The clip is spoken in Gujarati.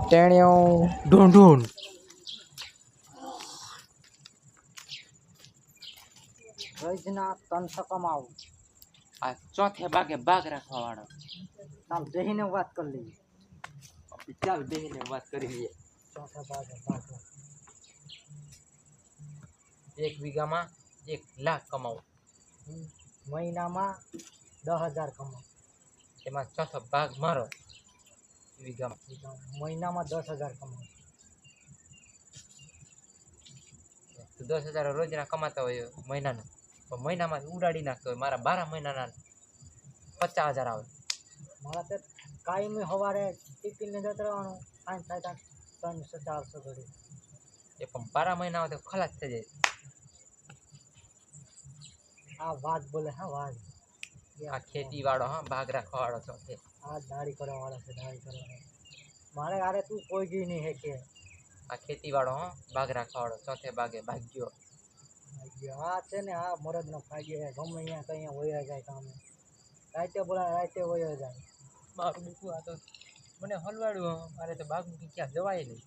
ટેણિયો ઢૂંઢૂન રોજના 300 કમાવું. આ ચોથે ભાગે ભાગ રાખવા વાળો. ચાલ બેહીને વાત કરી લઈએ. ચાલ બેહીને વાત કરી લઈએ. ચોથા ભાગે ભાગ. 1 વીઘામાં 1 લાખ કમાવું. મહિનામાં 10,000 કમાવું. એમાં ચોથો ભાગ મારો વીઘામાં. મહિનામાં 10,000 કમાવું. તો 10,000 રોજના કમાતા હોય મહિનાના, તો મહિનામાં ઉડાડી નાખતો હોય. મારા 12 મહિનાના 50,000 આવે. મારા તે કાયમી સવારે ટિફિનને જતો રહેવાનું. સાંજ થાય 300-400 ઘડી. એ પણ 12 મહિના આવે તો ખલાસ થઈ જાય. આ વાત બોલે હા વાત. આ ખેતી વાળો હા, ભાગ રાખવા વાળો ચોથે. આ દાઢી કરવા વાળા છે, દાઢી કરવા. મારે આરે તું કોઈ ગઈ નહીં હે કે. આ ખેતી વાળો હા, ભાગ રાખવા વાળો ચોથે ભાગે ભાગ્યો. આ છે ને આ મરદનો ફાયદો છે. ગમે અહીંયા કઈ વયા જાય કામે. રાતે બોલા રાતે વયો જાય. મારું દીકરું આ તો મને હલવાડ્યું. મારે તો ભાગ મૂકી ક્યાં જવાય નહીં.